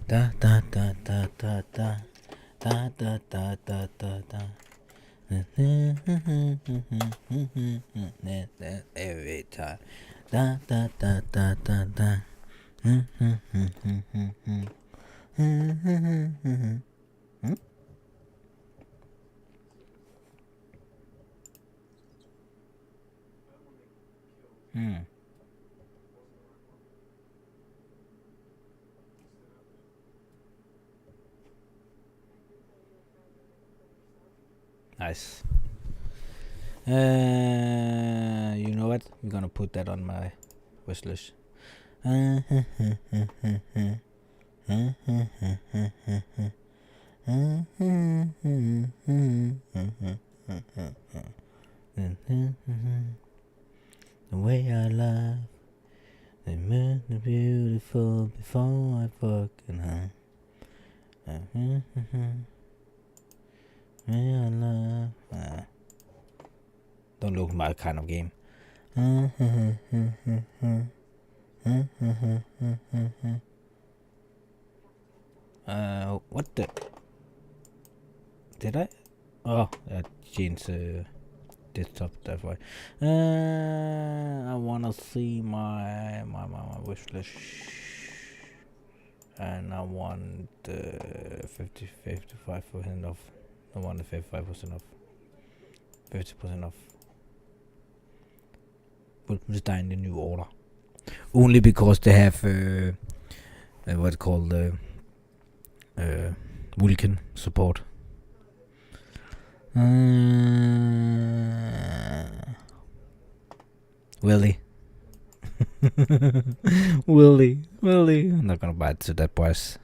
Da da da da da da da da da da da da. Every time. Da da da da da da. Nice. You know what? We're gonna put that on my wish list. The way I love, they made me beautiful before I fucking hung. I love. Don't look my kind of game. What the? Did I? Oh, that changed desktop. That's why. I wanna see my wish list, and I want 55% off. I want the 55% off. 50% off. Put this down in the new order. Only because they have what's called Vulkan support. Willie. Willie. I'm not gonna buy it to that price.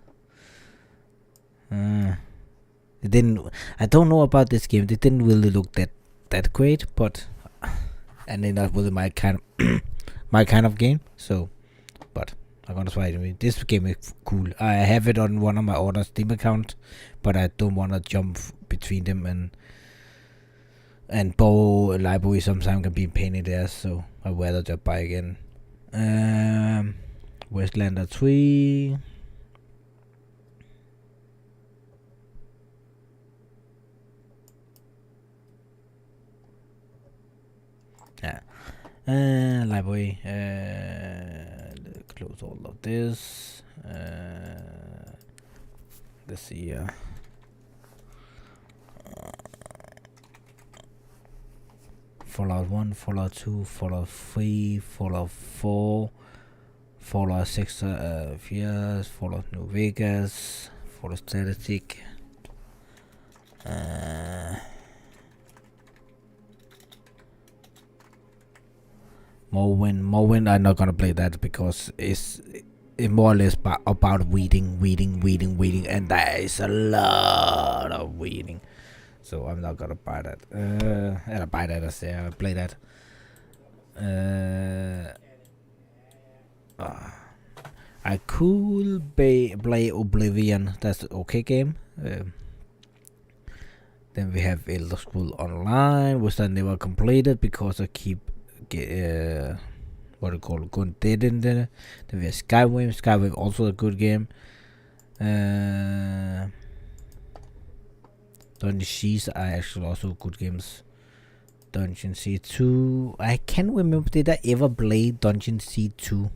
It didn't. I don't know about this game. It didn't really look that great, but and then not really my kind of game. So, but I'm gonna try it. This game is cool. I have it on one of my other Steam account, but I don't wanna jump between them and borrow a library sometimes can be a pain in the ass. So I'd rather just buy again. Westlander 3. Library. Close all of this. Let's see. Fallout 1, Fallout 2, Fallout 3, Fallout 4, Fallout 6 years, Fallout New Vegas, Fallout Static. Morrowind, I'm not gonna play that because it's more or less about reading, and there is a lot of reading. So I'm not gonna buy that. I'll buy that. I'll play that. I could play Oblivion. That's an okay game. Then we have Elder Scrolls Online, which I never completed because I keep what do you call it, going dead in there. Then we have Skyrim also a good game. Dungeon Siege are actually also good games. Dungeon Siege 2, I can't remember, did I ever play Dungeon Siege 2?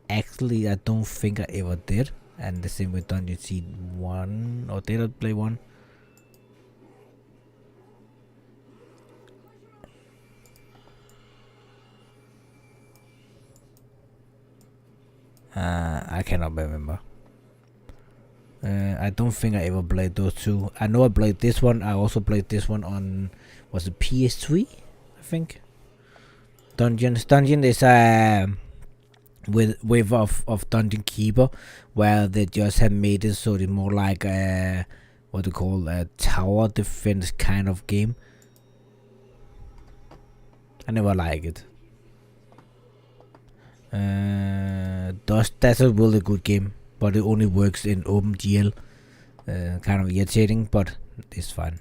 Actually, I don't think I ever did. And the same with Dungeon Siege 1, or did I play 1? I cannot remember. I don't think I ever played those two. I know I played this one. I also played this one on, was it PS3? I think. Dungeon is a wave of Dungeon Keeper, where they just have made it so it's more like a what they call a tower defense kind of game. I never like it. That's a really good game, but it only works in OpenGL. Kind of irritating, but it's fine.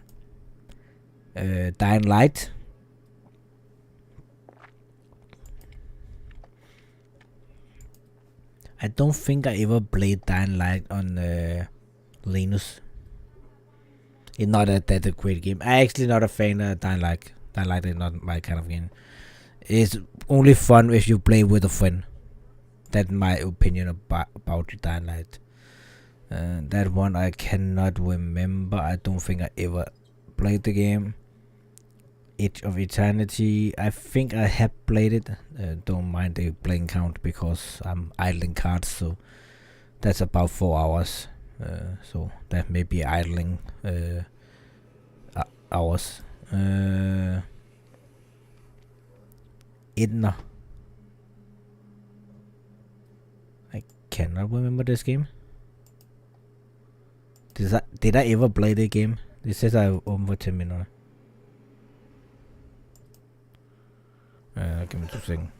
Dying Light. I don't think I ever played Dying Light on Linux. It's not that a great game. I actually not a fan of Dying Light. Dying Light is not my kind of game. It's only fun if you play with a friend. That's my opinion about Dying Light. That one I cannot remember. I don't think I ever played the game. Edge of Eternity, I think I have played it. Don't mind the playing count because I'm idling cards, so that's about 4 hours. So that may be idling hours. Idna. I cannot remember this game. Did I ever play the game? It says I over 10 minutes. Give me 2 seconds.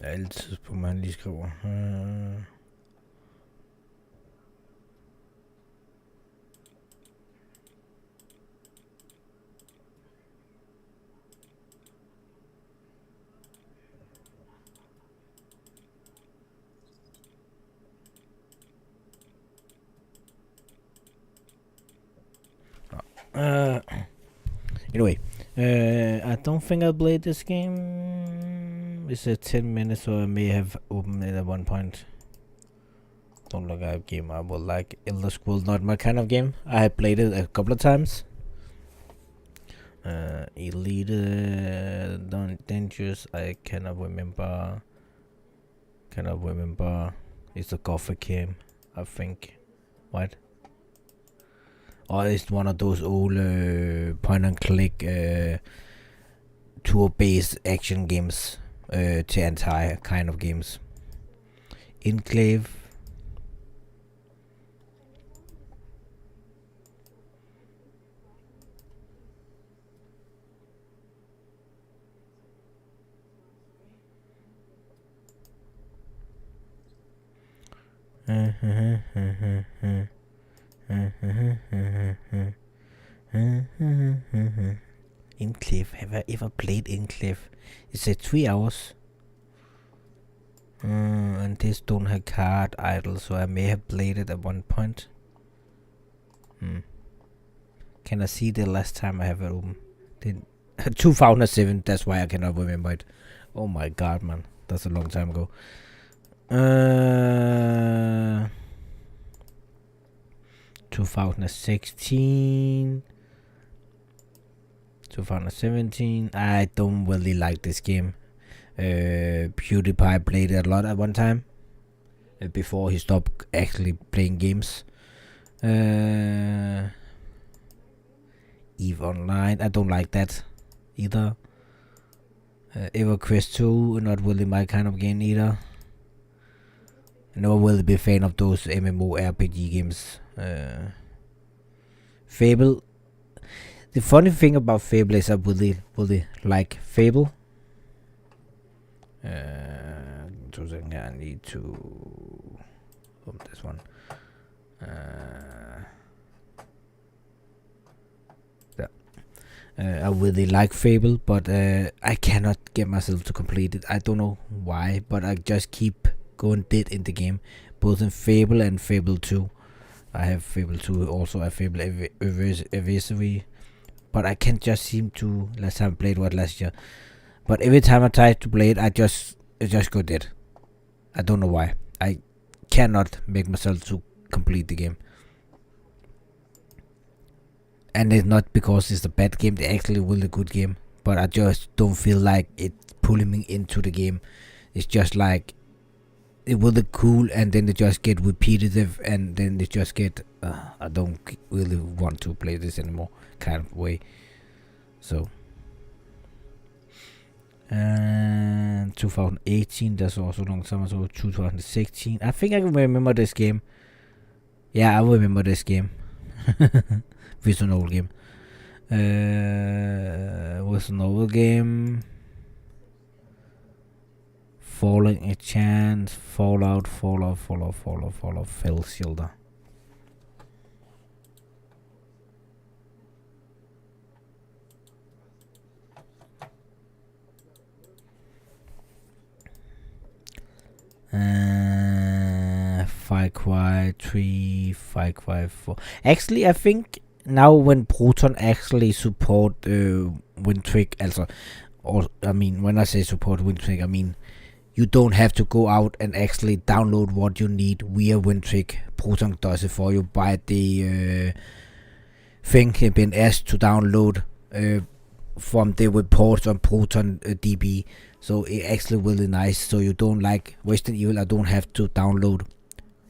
Altid på man lige skriver. Anyway, I don't think I played this game. It's 10 minutes, so I may have opened it at one point. Don't look at a game I would like. 𝘼𝙗𝙘𝙪, not my kind of game. I have played it a couple of times. Elite Dangerous, I cannot remember. It's a Gothic game, I think. What? or it's one of those old point and click tour-based action games, to entire kind of games. Enclave. Enclave. Have I ever played Enclave? It said 3 hours. And this don't have card idle, so I may have played it at one point. Can I see the last time I have it open? 2007, that's why I cannot remember it. Oh my god, man. That's a long time ago. 2016, 2017. I don't really like this game. PewDiePie played it a lot at one time, before he stopped actually playing games. EVE Online, I don't like that either. EverQuest 2, not really my kind of game either. Never will be a fan of those MMORPG games. Fable. The funny thing about Fable is I really like Fable. I need to open this one. I really like Fable, but I cannot get myself to complete it. I don't know why, but I just keep going dead in the game, both in Fable and Fable 2. I have Fable 2, also a Fable Anniversary, but I can't just seem to. Last time I played last year, but every time I try to play it, I just go dead. I don't know why. I cannot make myself to complete the game. And it's not because it's a bad game, it's actually a really good game, but I just don't feel like it's pulling me into the game. It's just like, it will look cool, and then it just get repetitive, and then it just get, I don't really want to play this anymore, kind of way. So, and 2018, that's also a long time, so 2016, I think I can remember this game. Yeah, I remember this game. It's an old game. Was an old game. Falling a Chance, Fallout, Fell Shelter. Far Cry 3, Far Cry 4. Actually, I think now when Proton actually support WinTrick, also, or I mean, when I say support WinTrick, I mean you don't have to go out and actually download what you need via WinTrick. Proton does it for you by the thing you've been asked to download from the reports on Proton DB. So it's actually really nice. So you don't like Resident Evil. I don't have to download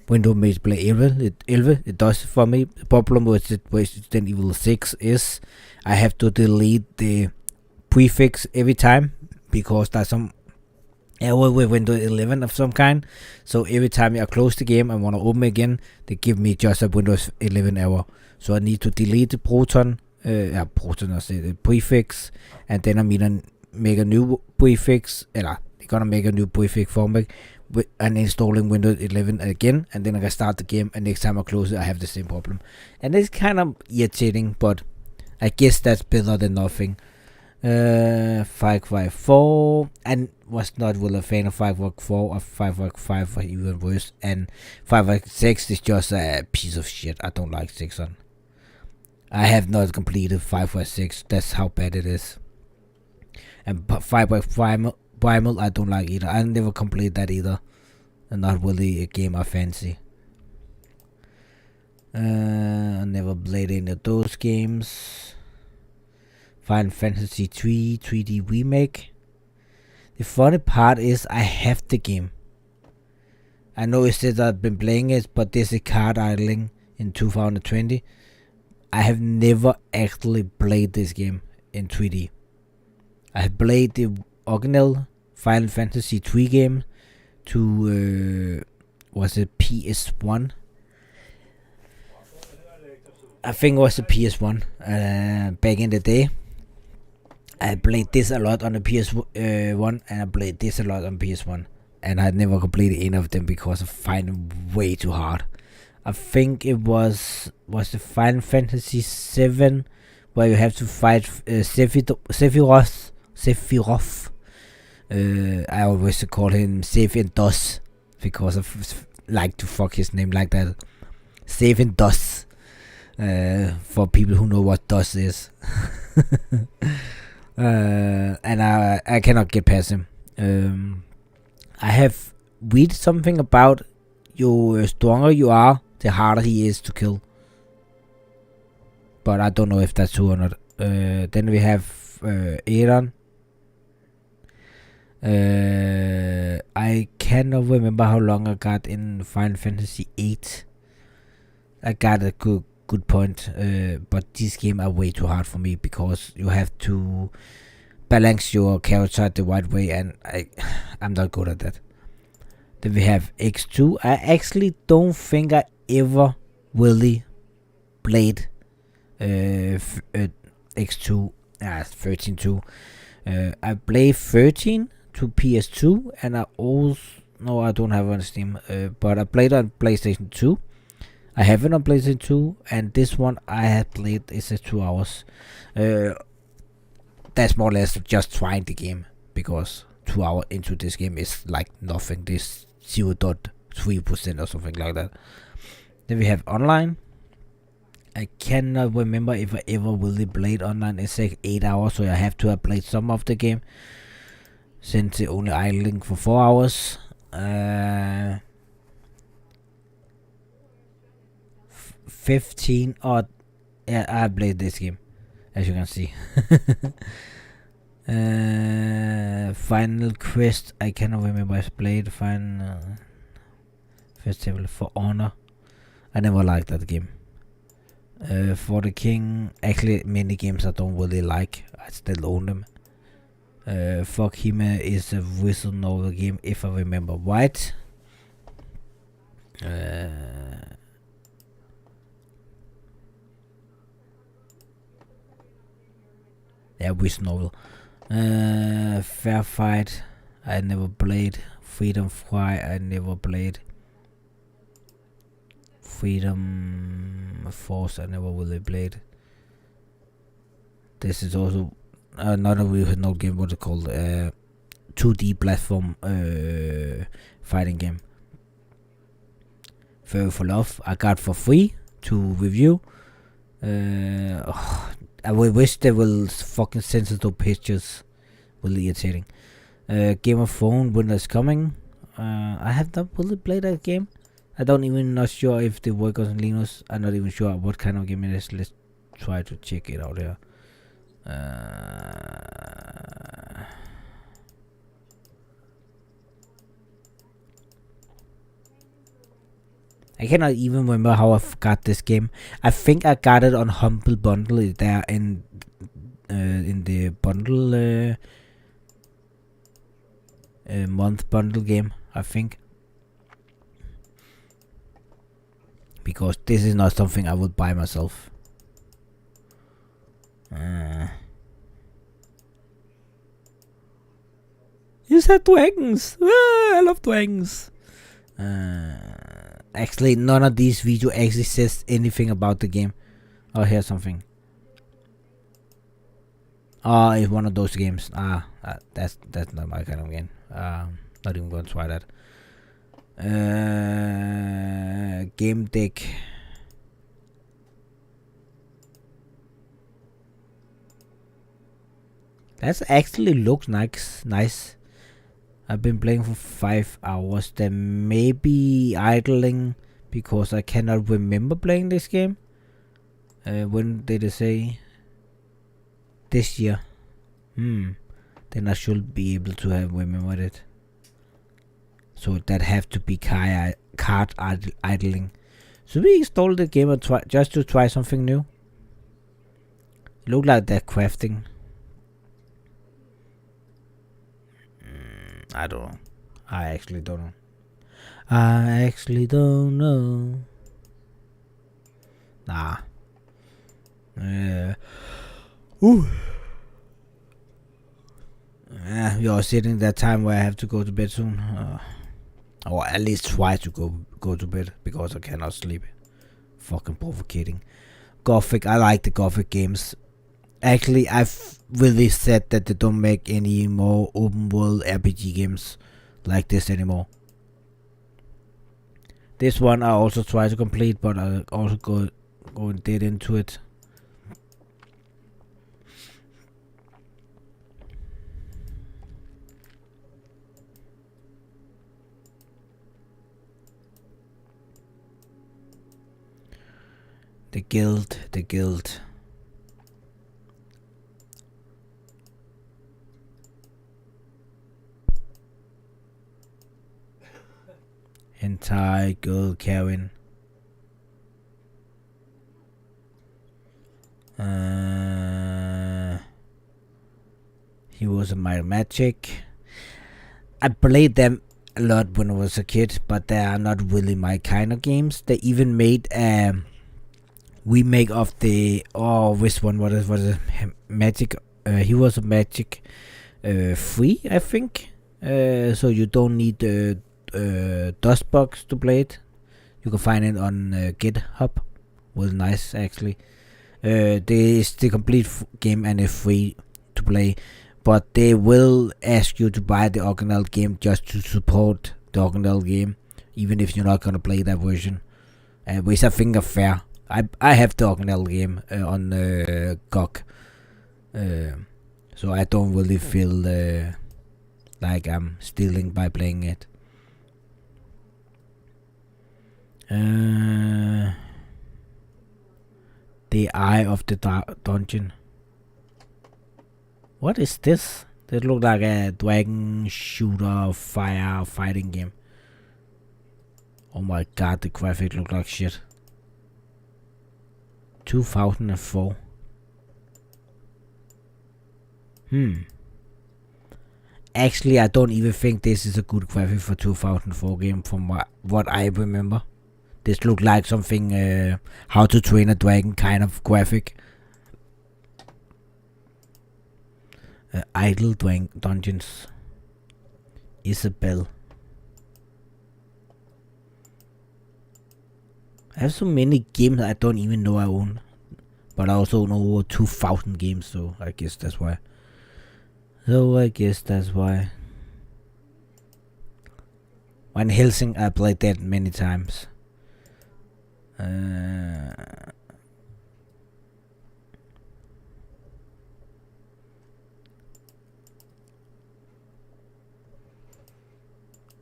Windows Play 11. It does it for me. The problem with Resident Evil 6 is I have to delete the prefix every time because there's some error with Windows 11 of some kind. So every time I close the game and want to open again, they give me just a Windows 11 error. So I need to delete the Proton, the prefix, and then I'm gonna make a new prefix, they're gonna make a new prefix for me, and installing Windows 11 again, and then I can start the game, and next time I close it I have the same problem, and it's kind of irritating, but I guess that's better than nothing. Far Cry 4, and was not really a fan of Far Cry 4 or Far Cry 5 or even worse, and Far Cry 6 is just a piece of shit. I don't like 6 on. I have not completed Far Cry 6, that's how bad it is. And Far Cry Primal I don't like either. I never completed that either. And not really a game I fancy. I never played any of those games. Final Fantasy 3 3D Remake. The funny part is I have the game. I know it says I've been playing it, but there's a card idling in 2020. I have never actually played this game in 3D. I have played the original Final Fantasy 3 game to was it PS1? I think it was the PS1 back in the day. I played this a lot on the PS1 and I played this a lot on PS1, and I never completed any of them because I find them way too hard. I think it was the Final Fantasy 7 where you have to fight Sephiroth. I always call him 𝘼𝙗𝙘𝙗 because I like to fuck his name like that. 𝘼𝙗𝙘𝙗. For people who know what DOS is. And I cannot get past him. I have read something about the stronger you are, the harder he is to kill. But I don't know if that's true or not. Then we have 𝘼𝙗𝙘𝙗. I cannot remember how long I got in Final Fantasy 8. I got a good point, but these games are way too hard for me because you have to balance your character the right way, and I'm not good at that. Then we have X2. I actually don't think I ever really played X2. 13 too. I played 13 to PS2, and I also no, I don't have it on Steam, but I played on PlayStation 2. I have it on PlayStation 2, and this one I have played is 2 hours. That's more or less just trying the game, because 2 hours into this game is like nothing. This 0.3% or something like that. Then we have online. I cannot remember if I ever really played online. It's like 8 hours, so I have to have played some of the game, since it only idling for 4 hours. 15 or yeah, I played this game, as you can see. Final Quest, I cannot remember. I played Final Festival for Honor. I never liked that game. For the King, actually many games I don't really like. I still own them. Fuck Hime is a visual novel game, if I remember right. Yeah, visual novel. Fair Fight, I never played. Freedom Fry, I never played. Freedom Force, I never really played. This is also another real no game. What's it called? 2D platform fighting game. Furry for Love, I got for free to review. I wish they will fucking censor those pictures. Really irritating. Game of Thrones, Winter is Coming. I have not really played that game. I don't even not sure if they work on Linux. I'm not even sure what kind of game it is. Let's try to check it out here. I cannot even remember how I got this game. I think I got it on Humble Bundle there in the bundle month bundle game, I think. Because this is not something I would buy myself. You said dragons! I love dragons! Actually, none of these videos actually says anything about the game. Oh, here's something. Oh, it's one of those games. That's not my kind of game. Not even going to try that. Game deck. That actually looks nice. I've been playing for 5 hours. Then maybe idling because I cannot remember playing this game. When did they say? This year. Then I should be able to have remembered it. So that have to be card idling. Should we install the game and just to try something new? Look like they're crafting. I don't know. I actually don't know. I actually don't know. Nah. Ooh. You're sitting that time where I have to go to bed soon. Or at least try to go to bed because I cannot sleep. Fucking provocating. Gothic. I like the Gothic games. Actually, I've really said that they don't make any more open world RPG games like this anymore. This one I also try to complete, but I also go dead into it. The guild. Entire guild carrying. He was a my magic. I played them a lot when I was a kid, but they are not really my kind of games. They even made a remake of the which one was it? Magic. He was a Magic 3, I think. So you don't need the DOSBox to play it. You can find it on GitHub. Was nice actually. It's the complete game and it's free to play, but they will ask you to buy the original game just to support the original game, even if you're not gonna play that version. Which I think are fair. I have the original game on GOG, so I don't really feel like I'm stealing by playing it. The Eye of the Dungeon. What is this? This looks like a dragon shooter fire fighting game. Oh my god, the graphic look like shit. 2004. Actually, I don't even think this is a good graphic for 2004 game from what I remember. This looked like something How to Train a Dragon kind of graphic. Idle Dungeons. Isabel. I have so many games I don't even know I own. But I also know over 2,000 games, so I guess that's why. Van Helsing, I played that many times.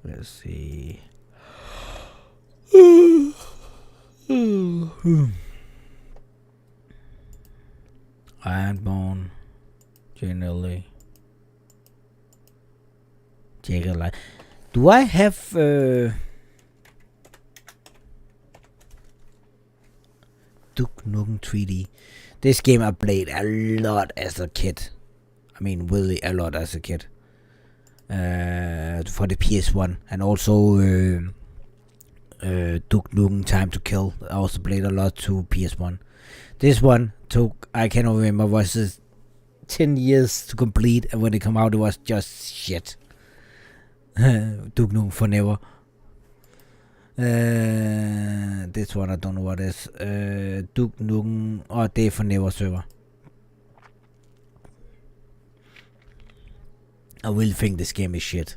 Let's see. Ironborn. Generally. Do I have Duke Nukem 3D? This game I played a lot as a kid. I mean, really a lot as a kid. For the PS1, and also Duke Nukem Time to Kill. I also played a lot to PS1. This one took, I cannot remember, was it 10 years to complete, and when it came out it was just shit. Duke Nukem Forever. This one I don't know what is. Duke Nukem Day Forever server. I really think this game is shit.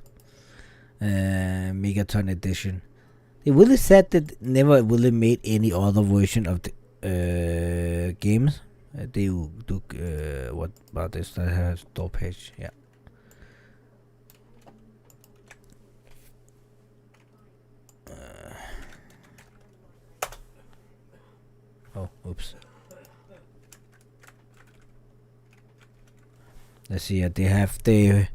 Megaton Edition. They really said that never really made any other version of the games. They took what about this? That has store page. Yeah. Oh, oops. Let's see. They have the.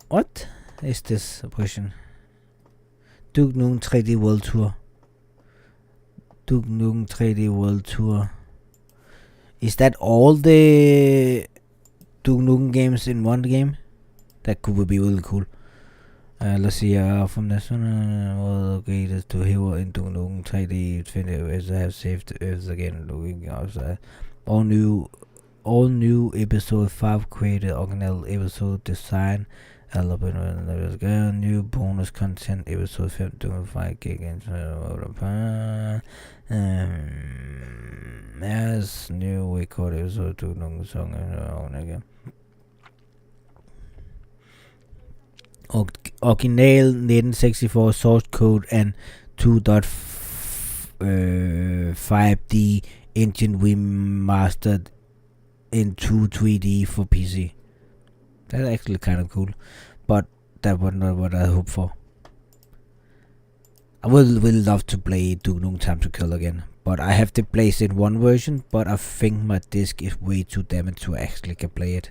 What is this version? 𝘼𝙗𝙘𝙘 3D World Tour. 𝘼𝙗𝙘𝙘 3D World Tour. Is that all the 𝘼𝙗𝙘𝙘 games in one game? That could be really cool. Let's see. From this one, okay, there's to hero in 𝘼𝙗𝙘 3D 20 as I have saved Earth again. Looking outside. All new episode 5 created original episode design. New bonus content episode 5 gig as new record episode 2 song again. Original 1964 source code and 2.5D engine remastered into 3D for PC. That's actually kind of cool, but that was not what I hoped for. I will love to play 𝘼𝙗𝙘 Time to Kill again, but I have the PlayStation 1 version, but I think my disc is way too damaged to actually can play it.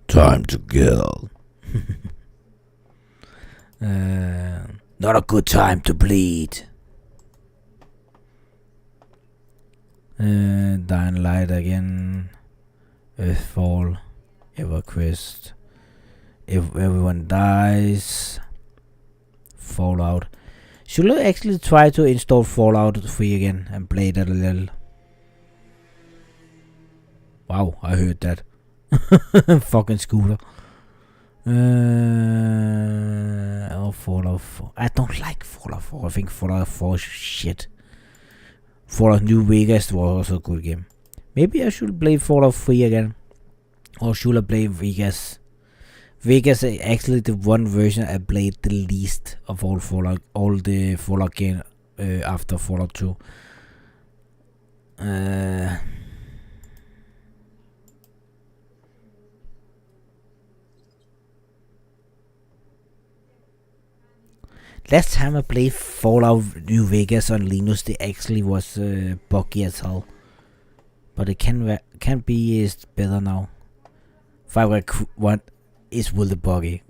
Time to Kill. Not a good time to bleed. Dying Light again. Earthfall. EverQuest. If Everyone Dies. Fallout. Should I actually try to install Fallout 3 again and play that a little? Wow, I heard that. Fucking scooter. Oh, Fallout 4. I don't like Fallout 4. I think Fallout 4 is shit. Fallout New Vegas was also a good game. Maybe I should play Fallout 3 again. Or should I play Vegas? Vegas is actually the one version I played the least of all the Fallout games after Fallout 2. Last time I played Fallout New Vegas on Linux, it actually was buggy as hell. But it can be better now. FireWire 1 is really buggy.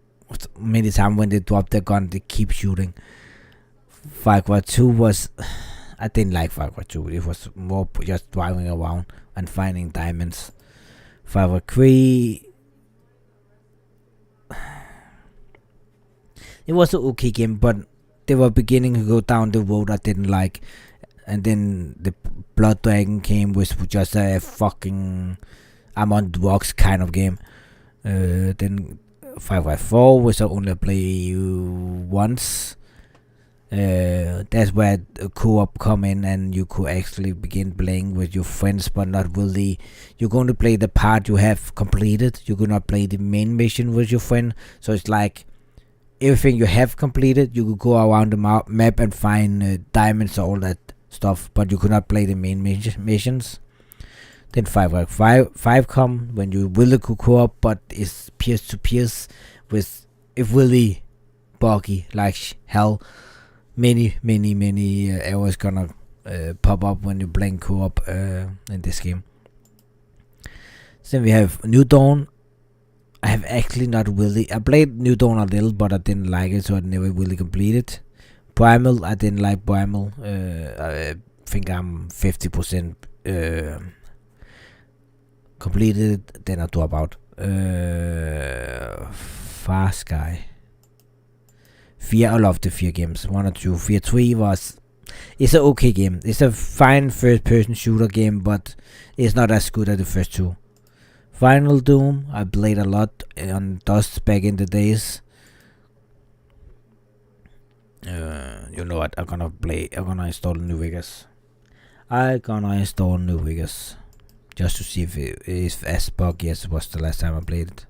Many times when they drop their gun, they keep shooting. FireWire 2 was... I didn't like FireWire 2. It was more just driving around and finding diamonds. FireWire 3... It was an okay game, but they were beginning to go down the road I didn't like. And then the Blood Dragon came, which was just a fucking I'm on drugs kind of game. Then 5x4, which I only play once. That's where the co-op come in, and you could actually begin playing with your friends, but not really. You're going to play the part you have completed. You're going to play the main mission with your friend. So it's like everything you have completed, you could go around the map and find diamonds or all that stuff, but you could not play the main missions. Then 5x5 come when you really could co-op, but it's peers to peers with it really buggy like hell. Many errors gonna pop up when you playing co-op in this game. Then we have New Dawn. I have actually not really... I played New Dawn a little, but I didn't like it, so I never really completed. Primal, I didn't like Primal. I think I'm 50% completed, then I drop out. Far Sky. Fear, I love the Fear games. 1 or 2. Fear 3 was... It's an okay game. It's a fine first-person shooter game, but it's not as good as the first 2. Final Doom, I played a lot on DOS back in the days. You know what? I'm gonna install New Vegas. Just to see if it is as buggy as it was the last time I played it.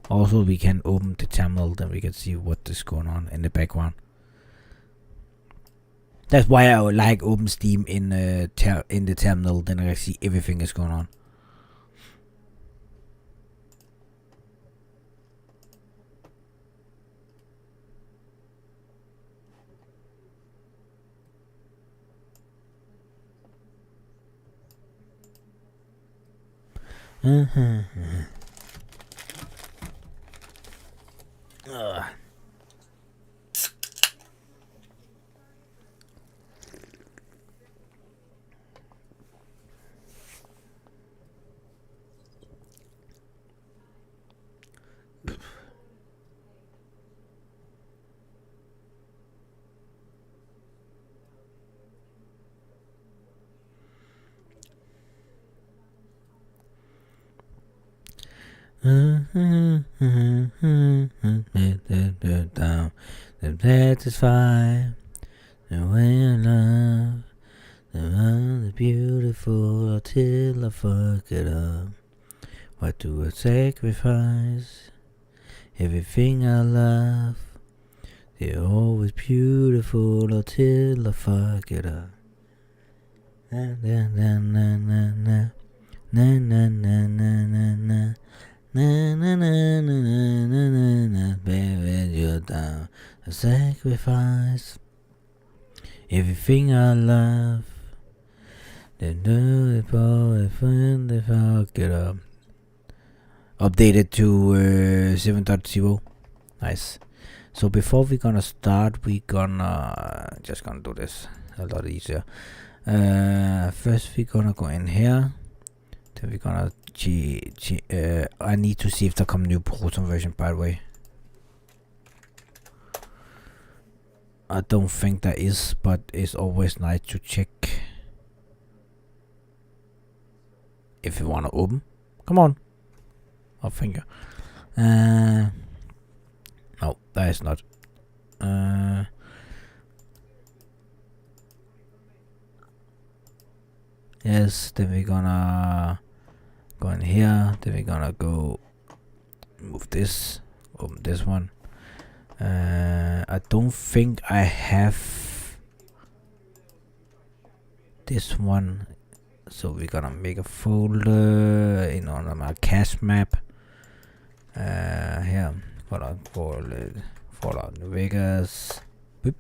Also, we can open the terminal, then we can see what is going on in the background. That's why I like open Steam in the terminal, then I can see everything that's going on. Satisfy the way I love the beautiful till I fuck it up. What do I sacrifice? Everything I love, they're always beautiful until I fuck it up. Na na na na na na na na na na na. Na na na na na na na na, baby, you're down. I sacrifice everything I love. They do it for a friend, they fuck it up. Updated to 7.0. Nice. So before we gonna start, we gonna just gonna do this a lot easier. First we gonna go in here. Then we gonna I need to see if there come new Proton version, by the way. I don't think there is, but it's always nice to check. If you wanna open, come on. Oh, thank you. No, that is not. Yes, then we're gonna go in here. Then we're gonna go move this, open this one. I don't think I have this one, so we're gonna make a folder in on my cache map. Here, gonna call it Fallout New Vegas. Boop.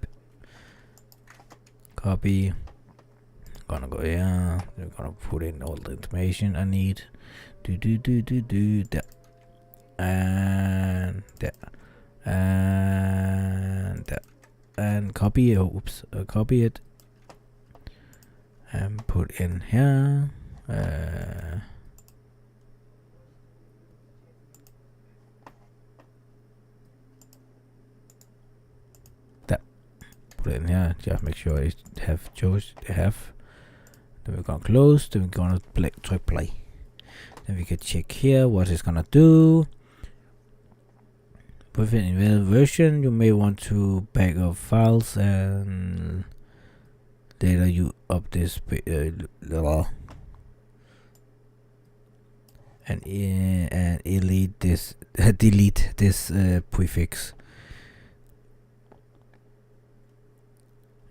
Copy. Gonna go here. We're gonna put in all the information I need. There. And there. And there. And copy it. Oops. Copy it. And put in here. That. Put it in here. Just make sure it have chose. Have. Then we're gonna close. Then we're gonna try play. Then we can check here what it's gonna do. With an invalid version, you may want to back up files and later you up this and delete this prefix.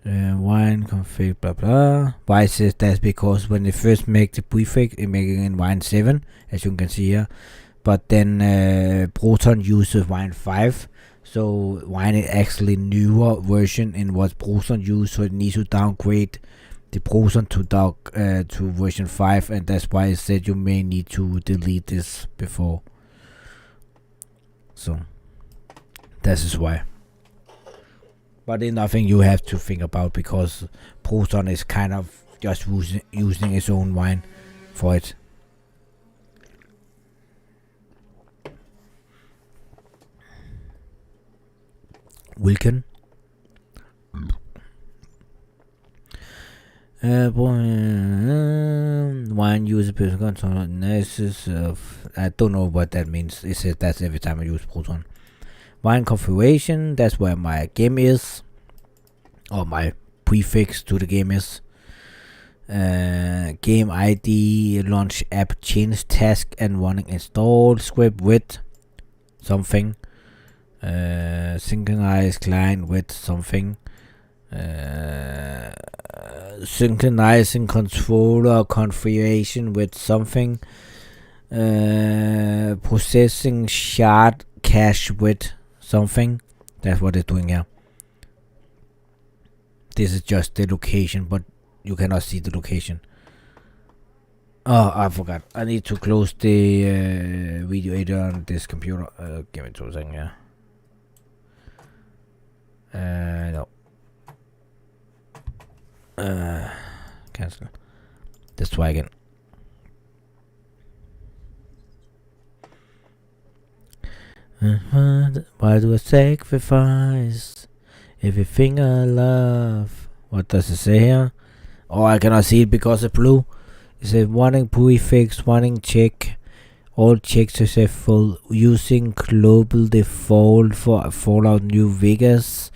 Wine config blah blah. Why it says that's because when they first make the prefix, it make it in Wine 7, as you can see here. But then Proton uses Wine 5, so Wine is actually newer version in what Proton used, so it needs to downgrade the Proton to version 5, and that's why it said you may need to delete this before. So that is why. But it's nothing you have to think about, because Proton is kind of just using its own Wine for it. Wilken. Wine user person control analysis of. I don't know what that means. It says that's every time I use Proton. Wine configuration, that's where my game is, or my prefix to the game is. Game ID, launch app, change task, and running install script with something. Synchronize client with something. Synchronizing controller configuration with something. Processing shard cache with something. That's what it's doing here. This is just the location, but you cannot see the location. Oh, I forgot. I need to close the video editor on this computer. Give me 2 seconds, yeah. No. Cancel. Let's try again. Why do I sacrifice everything I love? What does it say here? Oh, I cannot see it because it's blue. It says wanting prefix, wanting check. All checks successful. Using global default for Fallout New Vegas.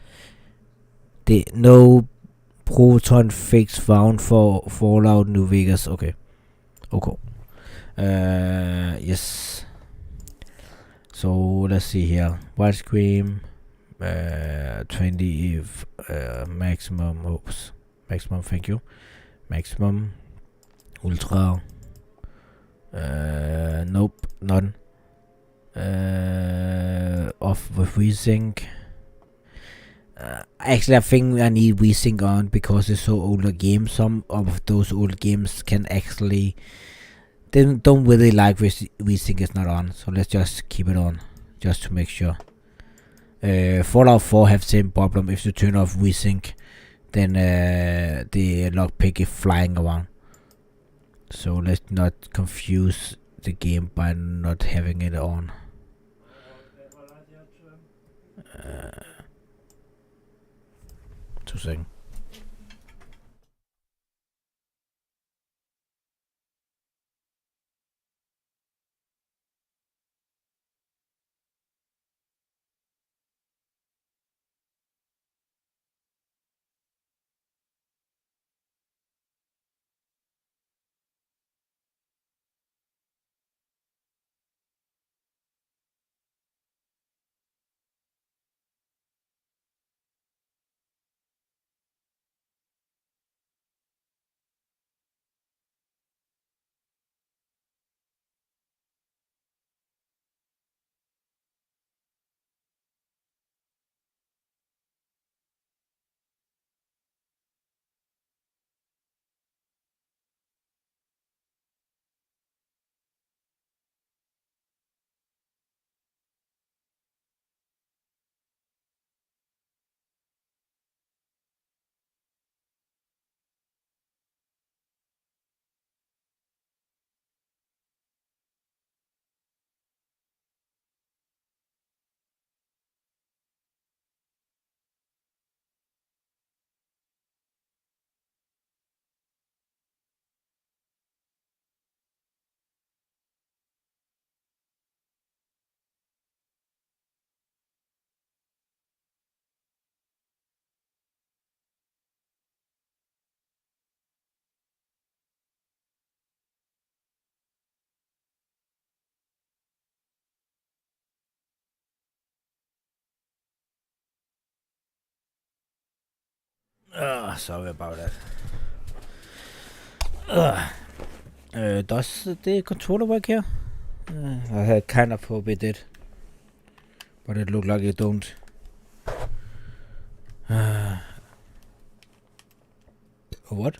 No Proton fix found for Fallout New Vegas. Okay. Okay. Yes. So let's see here. Widescreen. 20 if maximum. Oops. Maximum. Thank you. Maximum. Ultra. Nope. None. Off with VSync. Actually, I think I need VSync on because it's so older game. Some of those old games can actually they don't really like VSync is not on. So let's just keep it on, just to make sure. Fallout 4 have same problem. If you turn off VSync, then the lockpick is flying around. So let's not confuse the game by not having it on. To sing. Sorry about that. Does the controller work here? I had kind of hope it did, but it looked like it don't. What?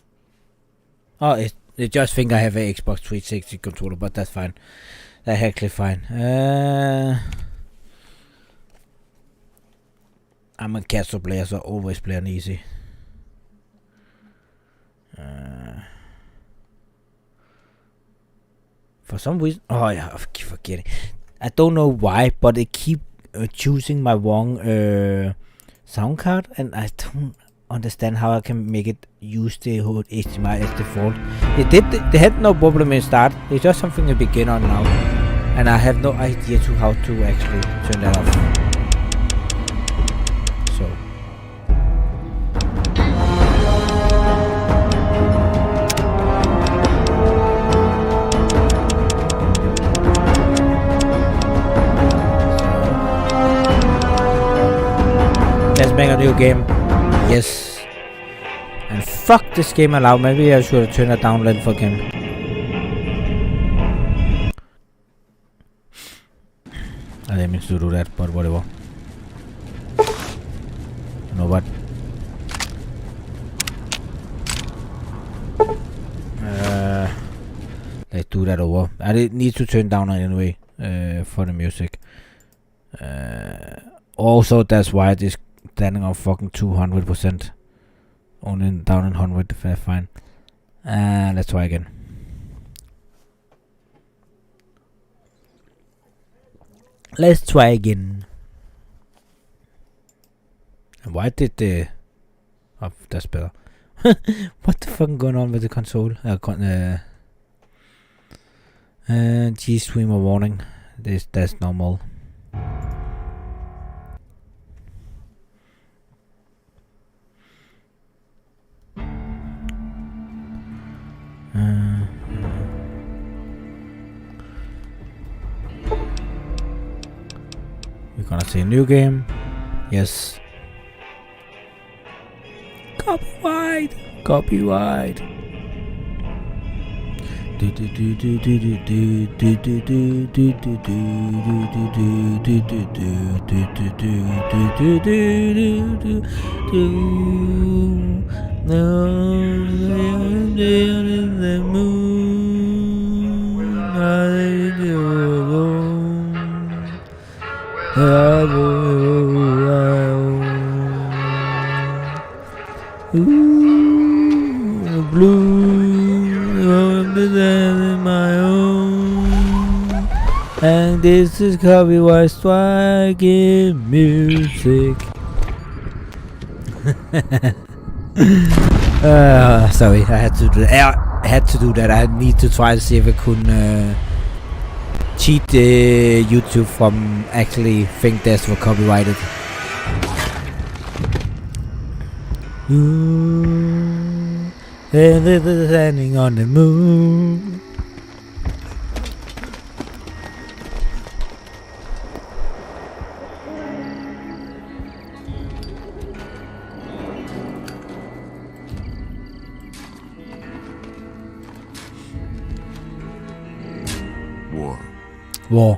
Oh, it just think I have a Xbox 360 controller, but that's fine. That's actually fine. I'm a casual player, so I always play on easy. For some reason, oh yeah, I keep forgetting. I don't know why, but it keep choosing my wrong sound card, and I don't understand how I can make it use the whole HDMI as default. They had no problem in start. It's just something to begin on now, and I have no idea to how to actually turn that off. So. Let's make a new game. Yes. And fuck this game aloud. Maybe I should turn it down length for game. I didn't mean to do that, but whatever. You know what? do that over. I need to turn down anyway for the music. Also, that's why it is standing on fucking 200%. Only down in 100, fine. Let's try again. Let's try again. And why did the... Oh, that's better. What the fuck going on with the console? G-streamer warning. That's normal. We're gonna say new game. Yes. Copyright. Copyright. And this is copyright striking music. Sorry, I had to do that. I had to do that. I need to try to see if I could cheat YouTube from actually think this was copyrighted. And they're standing on the moon.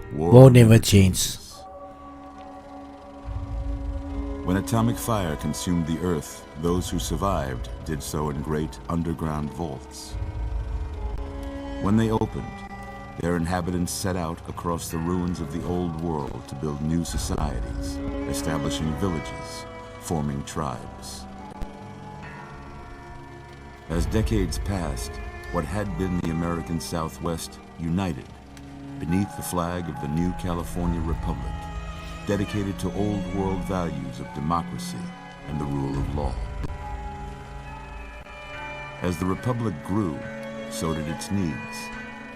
War never changes. When atomic fire consumed the earth, those who survived did so in great underground vaults. When they opened, their inhabitants set out across the ruins of the old world to build new societies, establishing villages, forming tribes. As decades passed, what had been the American Southwest united beneath the flag of the new California Republic, dedicated to old world values of democracy and the rule of law. As the Republic grew, so did its needs.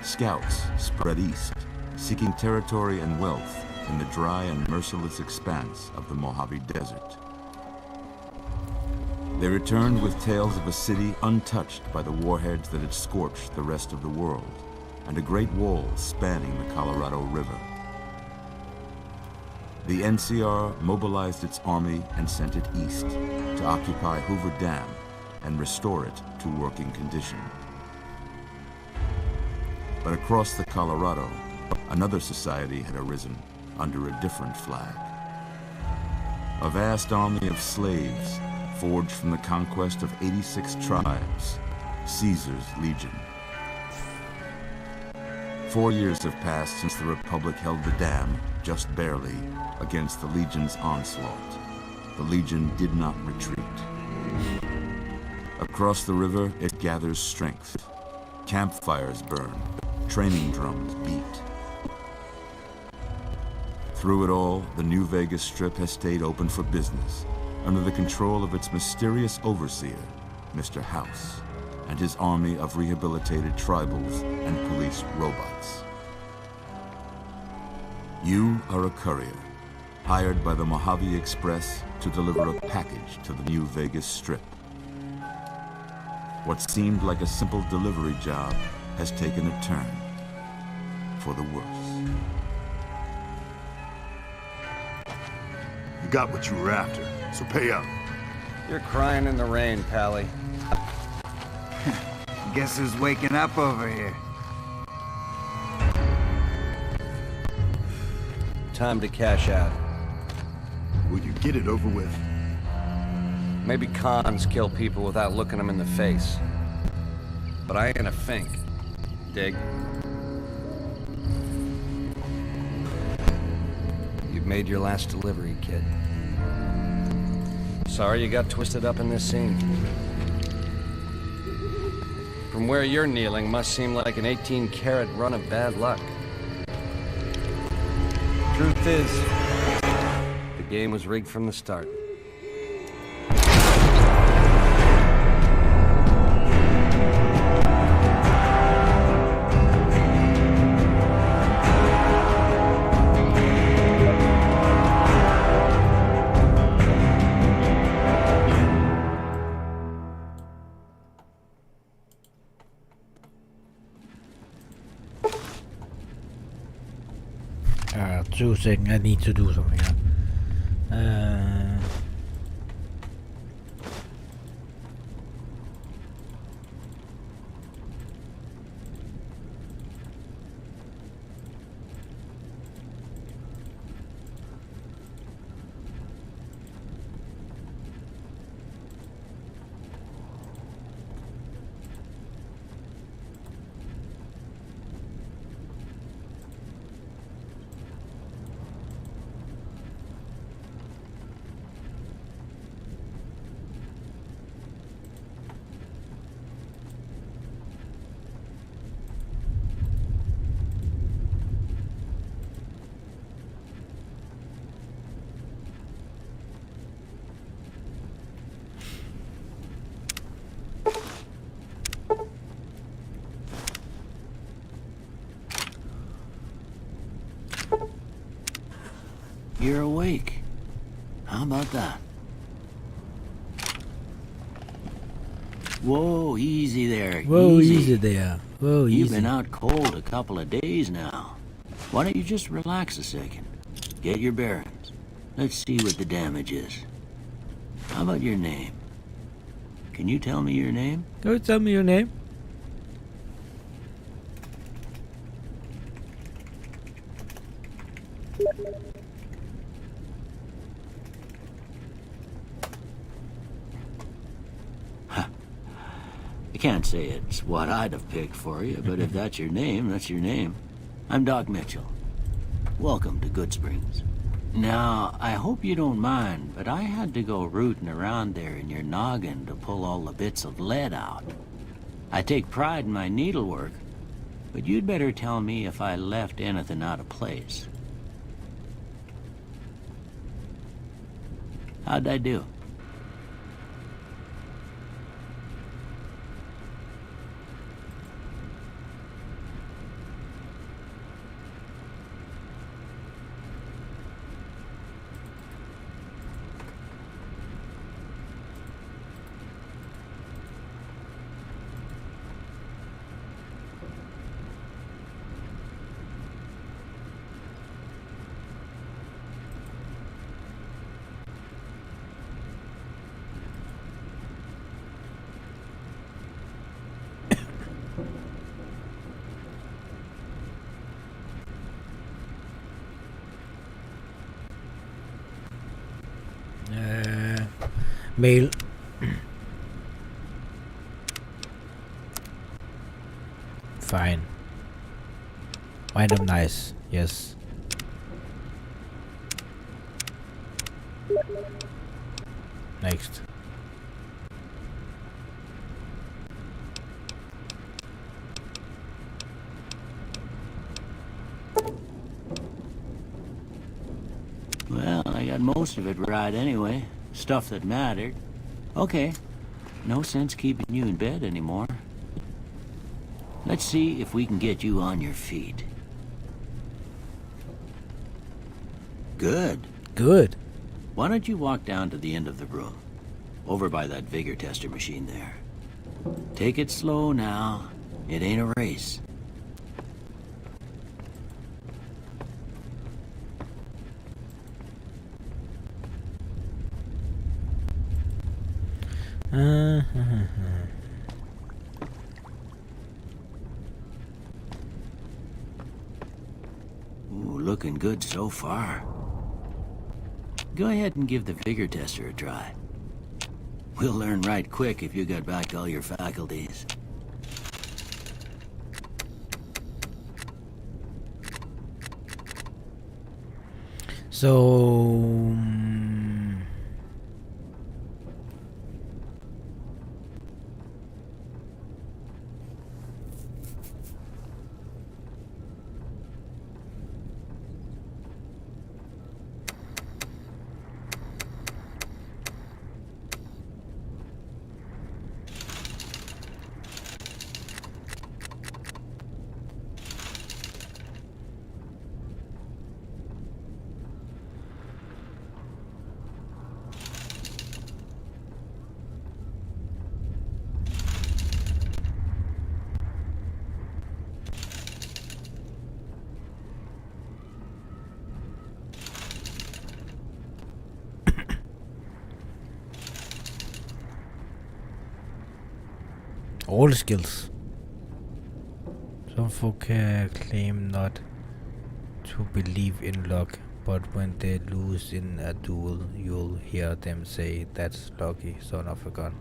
Scouts spread east, seeking territory and wealth in the dry and merciless expanse of the Mojave Desert. They returned with tales of a city untouched by the warheads that had scorched the rest of the world, and a great wall spanning the Colorado River. The NCR mobilized its army and sent it east to occupy Hoover Dam and restore it to working condition. But across the Colorado, another society had arisen under a different flag. A vast army of slaves forged from the conquest of 86 tribes, Caesar's Legion. 4 years have passed since the Republic held the dam, just barely, against the Legion's onslaught. The Legion did not retreat. Across the river, it gathers strength. Campfires burn, training drums beat. Through it all, the New Vegas Strip has stayed open for business, under the control of its mysterious overseer, Mr. House, and his army of rehabilitated tribals and police robots. You are a courier, hired by the Mojave Express to deliver a package to the New Vegas Strip. What seemed like a simple delivery job has taken a turn for the worse. You got what you were after, so pay up. You're crying in the rain, Pally. Guess who's waking up over here? Time to cash out. Will you get it over with? Maybe cons kill people without looking them in the face. But I ain't a fink. Dig? Made your last delivery, kid. Sorry you got twisted up in this scene. From where you're kneeling must seem like an 18-carat run of bad luck. Truth is, the game was rigged from the start. Two seconds, I need to do something. You're awake. How about that? Whoa, easy there. Whoa, easy there. Whoa, easy. You've been out cold a couple of days now. Why don't you just relax a second? Get your bearings. Let's see what the damage is. How about your name? Can you tell me your name? Go tell me your name. I can't say it's what I'd have picked for you, but if that's your name, that's your name. I'm Doc Mitchell. Welcome to Goodsprings. Now, I hope you don't mind, but I had to go rooting around there in your noggin to pull all the bits of lead out. I take pride in my needlework, but you'd better tell me if I left anything out of place. How'd I do? Mail. Fine. Wind up nice. Yes. Next. Well, I got most of it right anyway. Stuff that mattered. Okay. No sense keeping you in bed anymore. Let's see if we can get you on your feet. Good. Good. Why don't you walk down to the end of the room? Over by that vigor tester machine there. Take it slow now. It ain't a race. Ooh, looking good so far. Go ahead and give the vigor tester a try. We'll learn right quick if you got back all your faculties. So all skills. Some folk claim not to believe in luck, but when they lose in a duel, you'll hear them say, "That's lucky, son of a gun."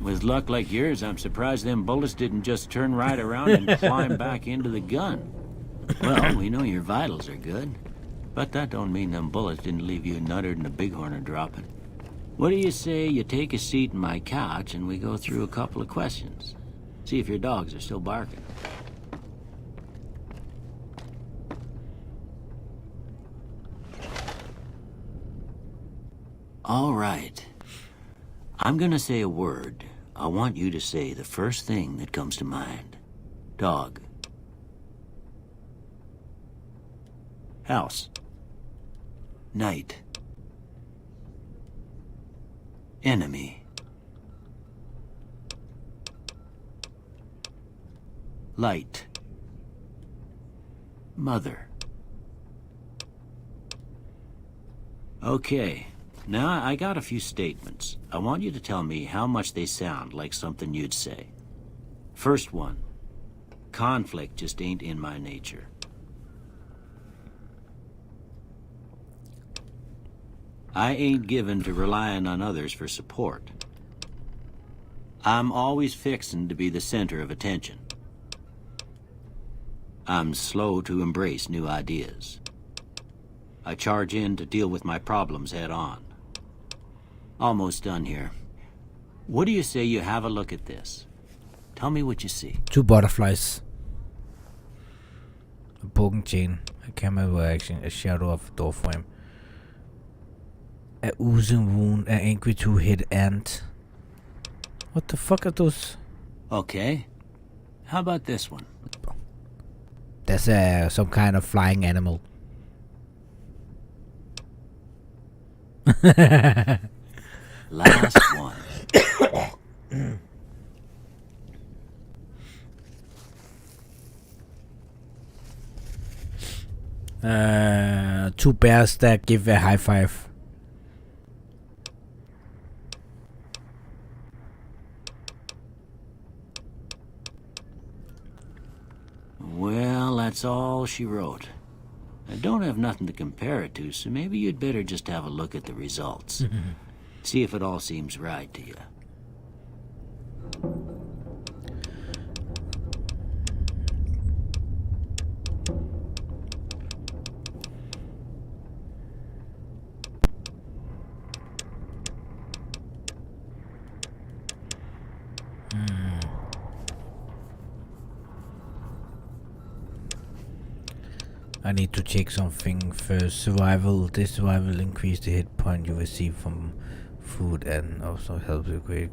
With luck like yours, I'm surprised them bullets didn't just turn right around and climb back into the gun. Well, we know your vitals are good, but that don't mean them bullets didn't leave you nuttered and a bighorn are dropping. What do you say you take a seat in my couch and we go through a couple of questions? See if your dogs are still barking. All right. I'm gonna say a word. I want you to say the first thing that comes to mind. Dog. House. Night. Enemy. Light. Mother. Okay. Now, I got a few statements. I want you to tell me how much they sound like something you'd say. First one. Conflict just ain't in my nature. I ain't given to relying on others for support. I'm always fixin' to be the center of attention. I'm slow to embrace new ideas. I charge in to deal with my problems head on. Almost done here. What do you say you have a look at this? Tell me what you see. 2 butterflies. A broken chain. A camera reaction. A shadow of a door frame. A oozing wound. An angry two-headed ant. What the fuck are those? Okay. How about this one? That's some kind of flying animal. Last one. 2 bears that give a high five. Well, that's all she wrote. I don't have nothing to compare it to, so maybe you'd better just have a look at the results. See if it all seems right to you. I need to check something first. Survival. This survival increase the hit point you receive from food and also helps you create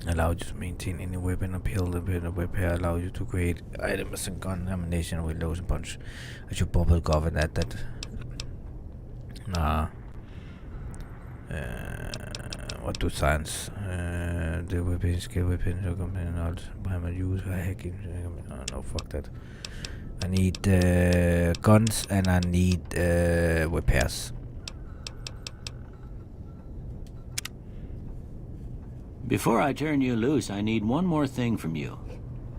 allow you to maintain any weapon uphill. The better repair allow you to create items and gun ammunition with loads and punch. I should probably cover that. Nah. What do science? The weapon skill weapons or company knowledge by my use hacking. No, fuck that. I need guns and I need repairs. Before I turn you loose, I need one more thing from you.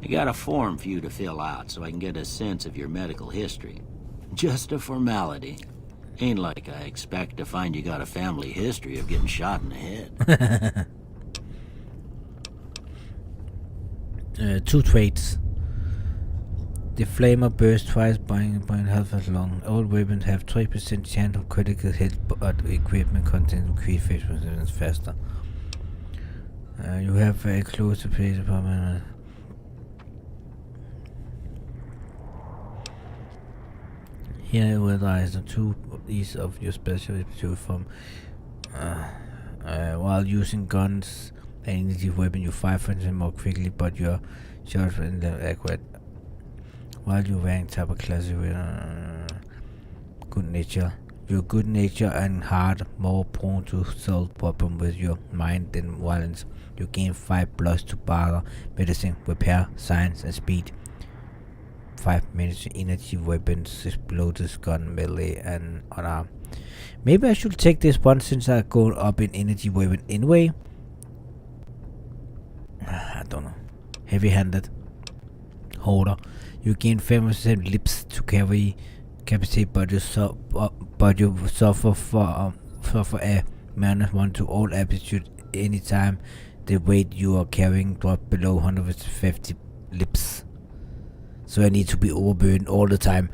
I got a form for you to fill out so I can get a sense of your medical history. Just a formality. Ain't like I expect to find you got a family history of getting shot in the head. 2 traits. The flamer bursts twice, buying half as long. All weapons have 3% chance of critical hit, but equipment content increase 50% faster. You have a closer place apartment. Here will rise the 2 each of your special from while using guns and energy weapon you 5% more quickly, but your shots are accurate. While you rank type of class good nature. Your good nature and heart more prone to solve problem with your mind than violence. You gain 5+ to barter, medicine, repair, science and speed. 5 minutes energy weapons, explosives, gun, melee and unarmed. Maybe I should take this one since I go up in energy weapon anyway. I don't know. Heavy-handed. Holder. You gain 5% lips to carry capacity, but you suffer for a -1 to all aptitude anytime the weight you are carrying drop below 150 lips. So I need to be overburdened all the time.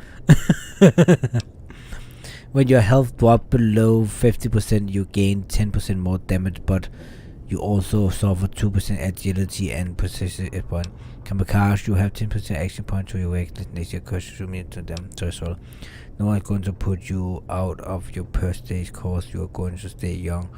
When your health drop below 50%, you gain 10% more damage, but you also suffer 2% agility and precision point. Kamikaze, you have 10% action point to your reckless nature consuming to them threshold. No one is going to put you out of your first stage course. You are going to stay young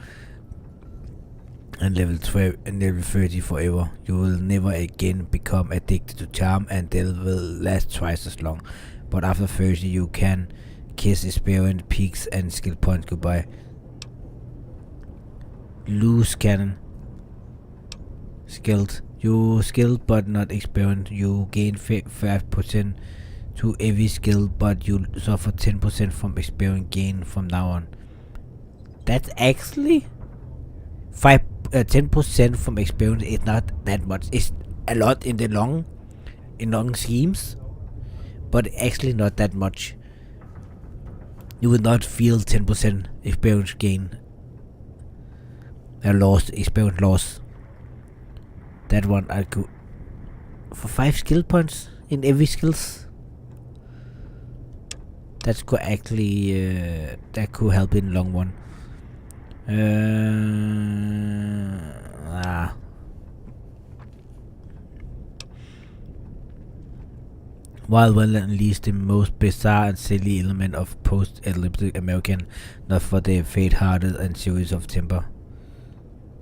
and level 30 forever. You will never again become addicted to charm, and they will last twice as long. But after 30, you can kiss experience, peaks, and skill points goodbye. Loose cannon. Skilled. You skilled but not experienced. You gain 5% to every skill, but you suffer 10% from experience gain from now on. That's actually 10% from experience is not that much. It's a lot in the long schemes, but actually not that much. You will not feel 10% experience gain. Experience loss. That one I could for 5 skill points in every skills. That could actually that could help in long run. Wild will unleash the most bizarre and silly element of post-elliptic American, not for the faint-hearted and serious of temper.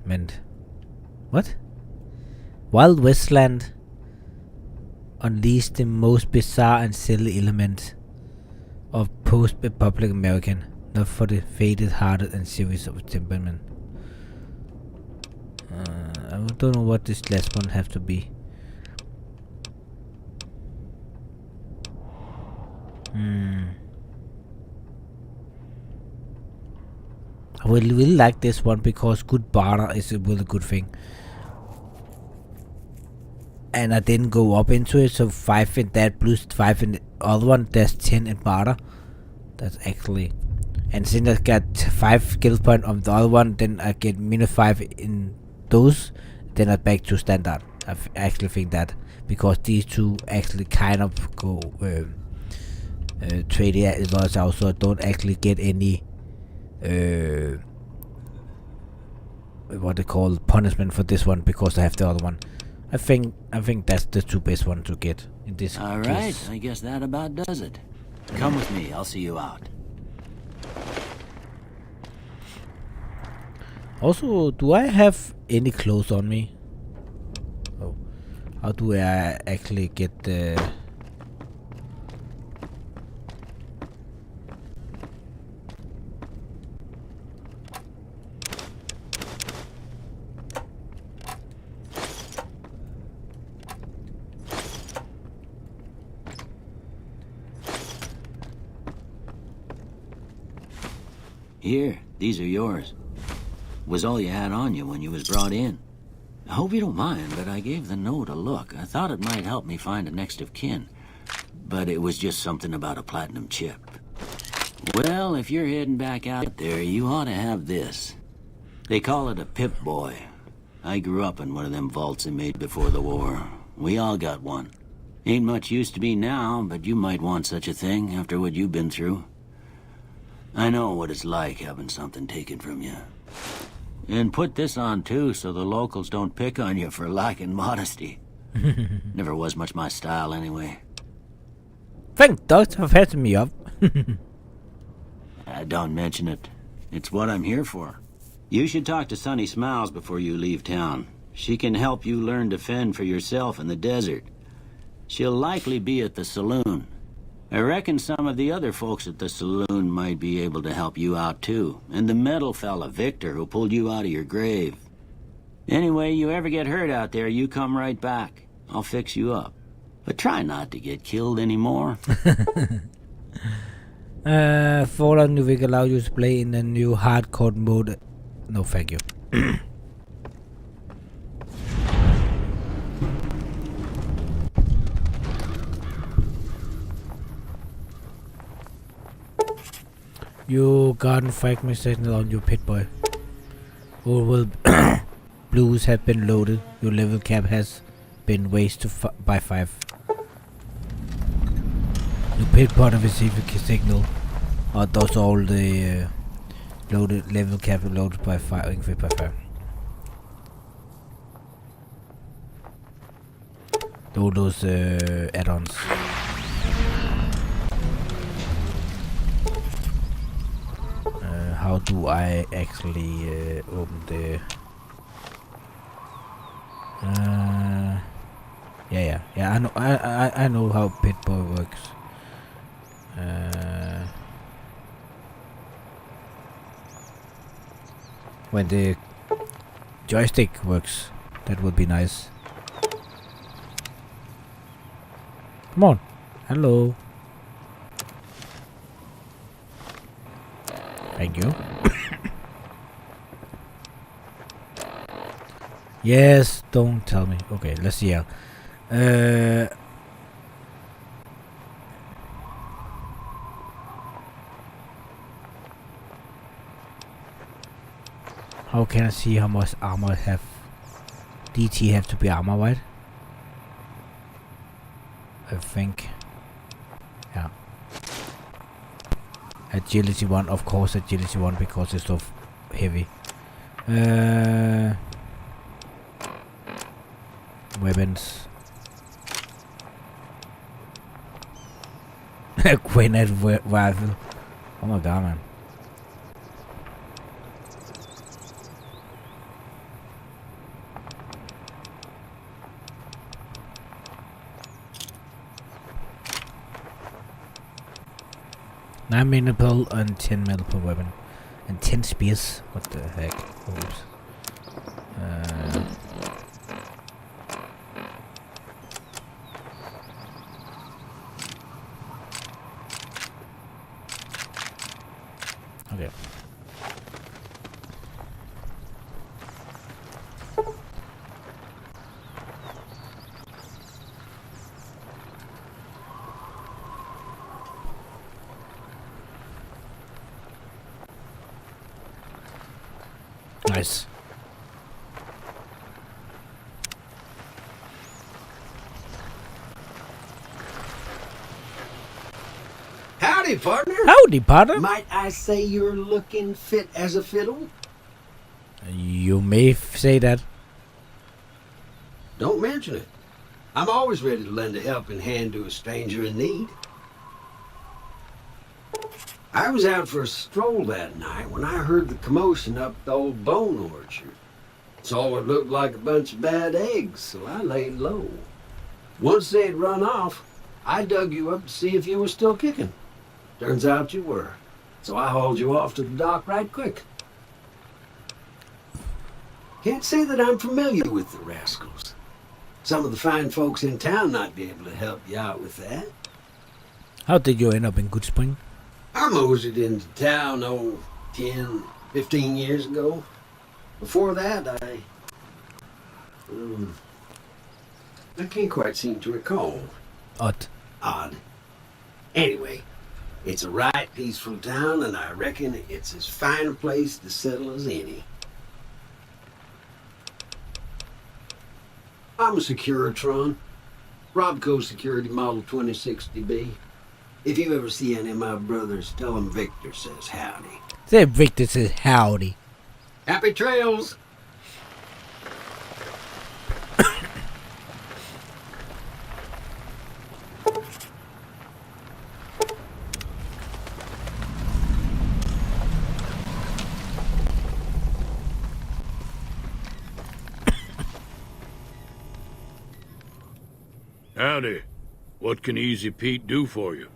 Meant what? Wild Westland unleashed the most bizarre and silly element of post-republic American, not for the faint-hearted and serious of temperament. I don't know what this last one have to be. I really like this one because good barter is a really good thing. And I didn't go up into it, so 5 in that plus 5 in the other one, there's 10 in barter. That's actually, and since I got 5 skill point on the other one, then I get -5 in those, then I'm back to standard. I actually think that, because these two actually kind of go trade as well, so I don't actually get any what they call punishment for this one because I have the other one. I think that's the 2 best one to get in this All case. right, I guess that about does it. Come with me, I'll see you out. Also, do I have any clothes on me? Oh, how do I actually get the... Here, these are yours. Was all you had on you when you was brought in. I hope you don't mind, but I gave the note a look. I thought it might help me find a next of kin. But it was just something about a platinum chip. Well, if you're heading back out there, you ought to have this. They call it a Pip-Boy. I grew up in one of them vaults they made before the war. We all got one. Ain't much use to me now, but you might want such a thing after what you've been through. I know what it's like having something taken from you. And put this on too, so the locals don't pick on you for lacking modesty. Never was much my style anyway. Thank dogs for fetching me up. Don't mention it. It's what I'm here for. You should talk to Sunny Smiles before you leave town. She can help you learn to fend for yourself in the desert. She'll likely be at the saloon. I reckon some of the other folks at the saloon might be able to help you out too. And the metal fella, Victor, who pulled you out of your grave. Anyway, you ever get hurt out there, you come right back. I'll fix you up. But try not to get killed anymore. Fallout New Vegas allow you to play in the new hardcore mode. No, thank you. You got fragment signal on your pit boy. All will blues have been loaded. Your level cap has been raised to by 5. Your pit boy receive a signal. Those all the loaded level cap loaded by 5, increased by 5. All those add-ons. How do I actually open the? Yeah. I know. I know how Pip-Boy works. When the joystick works, that would be nice. Come on. Hello. Thank you. Yes, don't tell me. Okay, let's see how. How can I see how much armor I have? DT have to be armor, right? I think. Yeah. Agility 1, of course, agility 1 because it's so heavy. Weapons. Grenade rifle. Oh my god, man. Nine minute pull and 10 metal per weapon. And 10 spears. What the heck? Oops. Okay. Nice. Howdy, partner. Howdy, partner. Might I say you're looking fit as a fiddle? You may say that. Don't mention it. I'm always ready to lend a helping hand to a stranger in need. I was out for a stroll that night when I heard the commotion up the old bone orchard. Saw what looked like a bunch of bad eggs, so I laid low. Once they had run off, I dug you up to see if you were still kicking. Turns out you were, so I hauled you off to the dock right quick. Can't say that I'm familiar with the rascals. Some of the fine folks in town might be able to help you out with that. How did you end up in Good Spring? I moseyed into town, 10, 15 years ago. Before that, I can't quite seem to recall. Odd. Odd. Anyway, It's a right peaceful town, and I reckon it's as fine a place to settle as any. I'm a Securitron. Robco Security Model 2060B. If you ever see any of my brothers, tell them Victor says howdy. Say Victor says howdy. Happy trails! Howdy. What can Easy Pete do for you?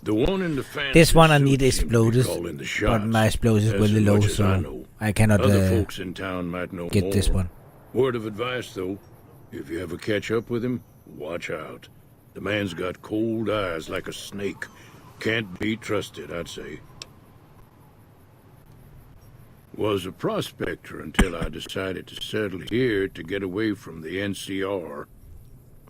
The one in the fancy This one I suit need seems to be explosives, calling the but shots. my explosives As really low, much as I so know. I cannot Other folks in town might know get more. this one. Word of advice, though, if you ever catch up with him, watch out. The man's got cold eyes like a snake. Can't be trusted, I'd say. Was a prospector until I decided to settle here to get away from the NCR.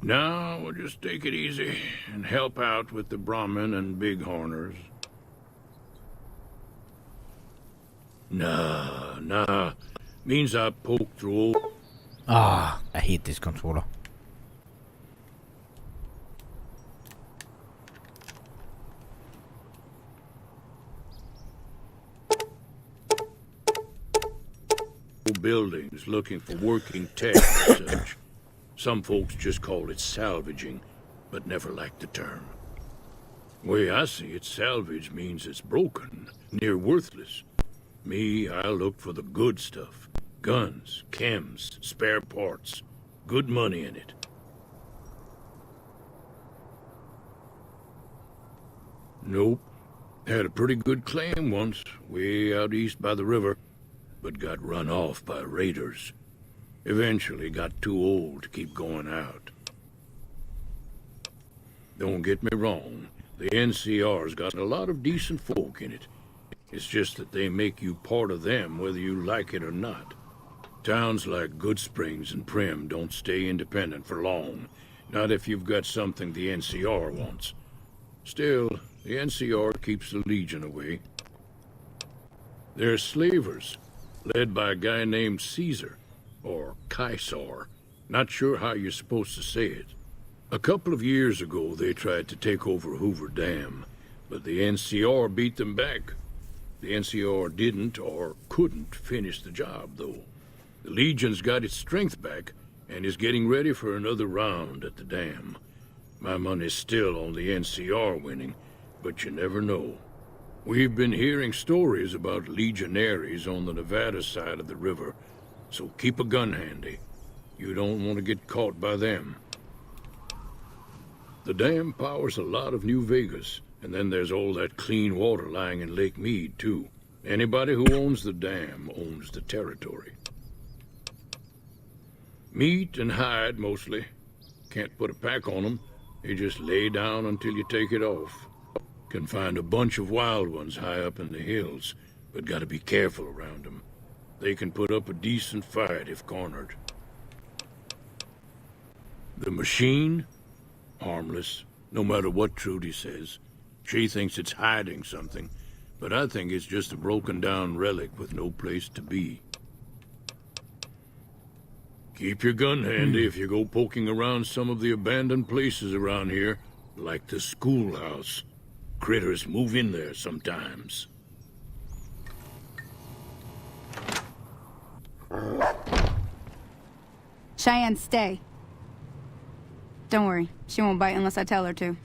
Now we'll just take it easy and help out with the Brahmin and Bighorners. Nah. Means I poke through. Ah, I hate this controller. Buildings looking for working tech and such. Some folks just call it salvaging, but never liked the term. Way I see it, salvage means it's broken, near worthless. Me, I look for the good stuff. Guns, chems, spare parts. Good money in it. Nope. Had a pretty good claim once, way out east by the river, but got run off by raiders. Eventually got too old to keep going out. Don't get me wrong, the NCR's got a lot of decent folk in it. It's just that they make you part of them whether you like it or not. Towns like Goodsprings and Prim don't stay independent for long, not if you've got something the NCR wants. Still, the NCR keeps the Legion away. They're slavers, led by a guy named Caesar, or 𝘼𝙗𝙗. Not sure how you're supposed to say it. A couple of years ago, they tried to take over Hoover Dam, but the NCR beat them back. The NCR didn't or couldn't finish the job, though. The Legion's got its strength back and is getting ready for another round at the dam. My money's still on the NCR winning, but you never know. We've been hearing stories about legionaries on the Nevada side of the river, so keep a gun handy. You don't want to get caught by them. The dam powers a lot of New Vegas, and then there's all that clean water lying in Lake Mead, too. Anybody who owns the dam owns the territory. Meat and hide, mostly. Can't put a pack on them. You just lay down until you take it off. Can find a bunch of wild ones high up in the hills, but gotta be careful around them. They can put up a decent fight if cornered. The machine? Harmless, no matter what Trudy says. She thinks it's hiding something, but I think it's just a broken down relic with no place to be. Keep your gun handy if you go poking around some of the abandoned places around here, like the schoolhouse. Critters move in there sometimes. Cheyenne, stay. Don't worry, she won't bite unless I tell her to.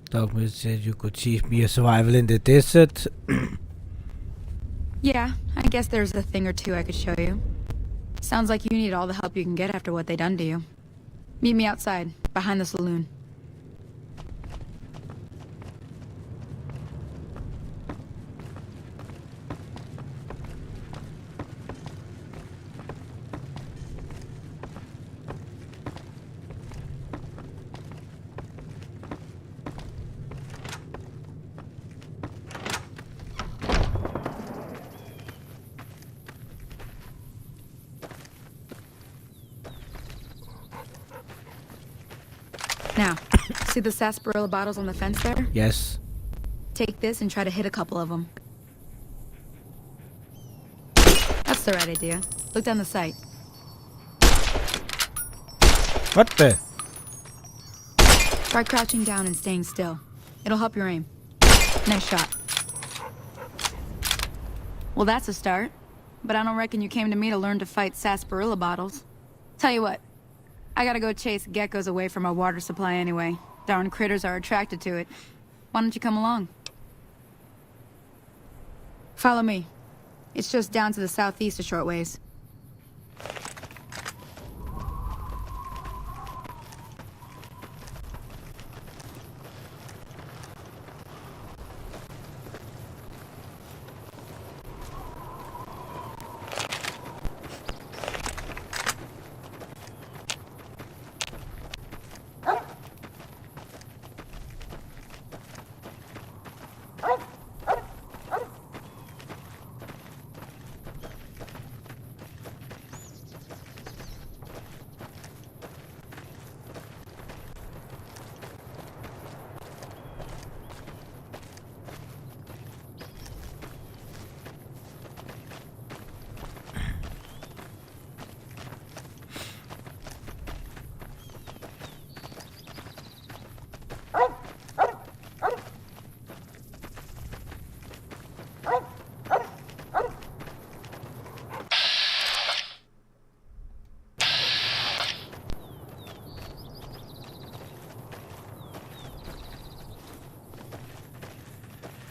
Dogman said you could teach me a survival in the desert. Yeah, I guess there's a thing or two I could show you. Sounds like you need all the help you can get after what they done to you. Meet me outside, behind the saloon. Now, see the sarsaparilla bottles on the fence there? Yes. Take this and try to hit a couple of them. That's the right idea. Look down the sight. What the? Try crouching down and staying still. It'll help your aim. Nice shot. Well, that's a start. But I don't reckon you came to me to learn to fight sarsaparilla bottles. Tell you what, I gotta go chase geckos away from our water supply anyway. Darn critters are attracted to it. Why don't you come along? Follow me. It's just down to the southeast a short ways.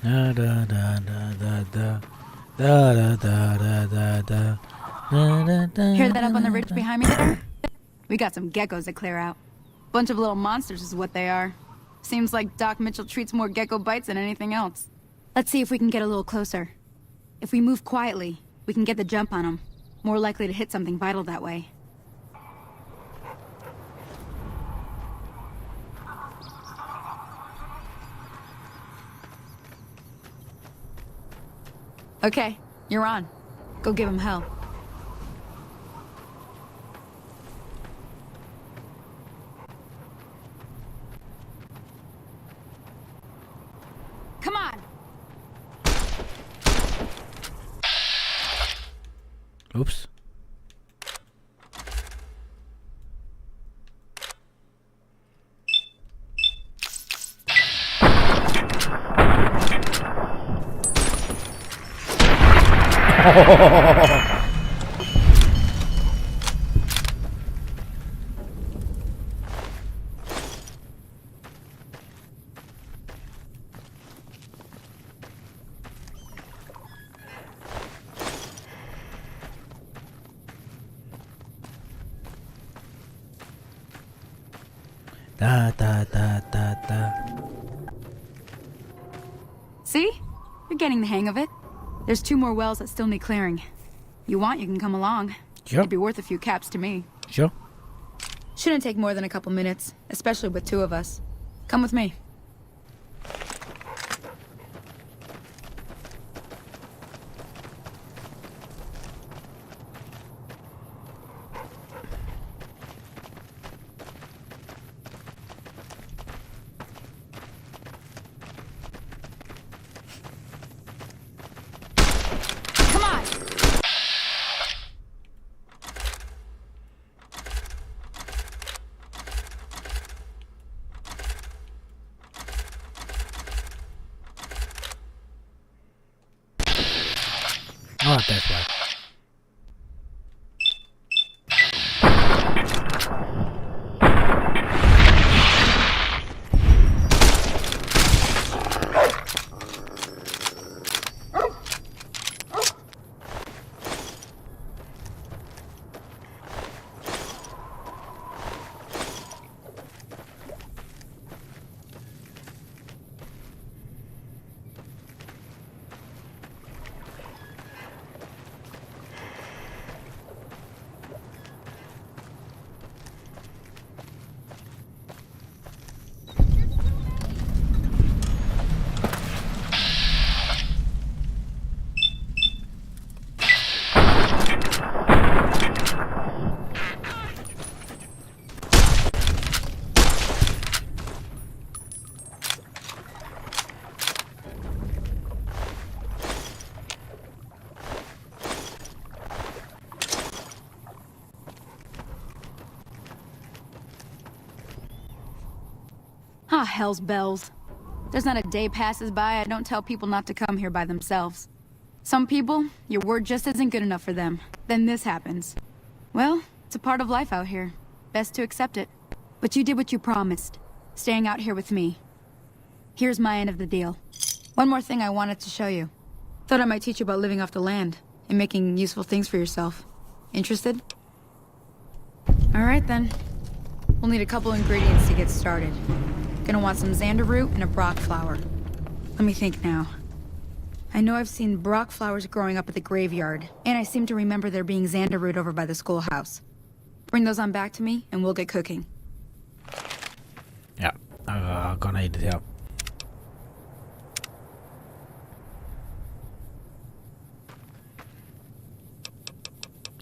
Da da da da da da da da da da da da. Hear that up on the ridge behind me there? We got some geckos to clear out. Bunch of little monsters is what they are. Seems like Doc Mitchell treats more gecko bites than anything else. Let's see if we can get a little closer. If we move quietly, we can get the jump on them. More likely to hit something vital that way. Okay, you're on. Go give him hell. Come on! Oops. Da da da da da. See? You're getting the hang of it. There's 2 more wells that still need clearing. You want, you can come along. Sure. It'd be worth a few caps to me. Sure. Shouldn't take more than a couple minutes, especially with 2 of us. Come with me. Oh, that's why. Ah, hell's bells. There's not a day passes by I don't tell people not to come here by themselves. Some people, your word just isn't good enough for them. Then this happens. Well, it's a part of life out here. Best to accept it. But you did what you promised, staying out here with me. Here's my end of the deal. One more thing I wanted to show you. Thought I might teach you about living off the land and making useful things for yourself. Interested? Alright then. We'll need a couple ingredients to get started. Gonna want some xander root and a brock flower. Let me think now. I know I've seen brock flowers growing up at the graveyard, and I seem to remember there being xander root over by the schoolhouse. Bring those on back to me, and we'll get cooking. Ja, gonna eat it here.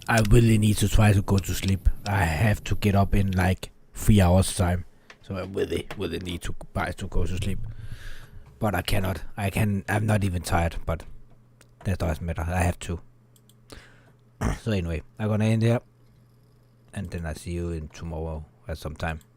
I really need to try to go to sleep. I have to get up in like 3 hours time. So I really need to go to sleep. But I cannot. I'm not even tired, but that doesn't matter. I have to. So anyway, I'm gonna end here. And then I see you in tomorrow at some time.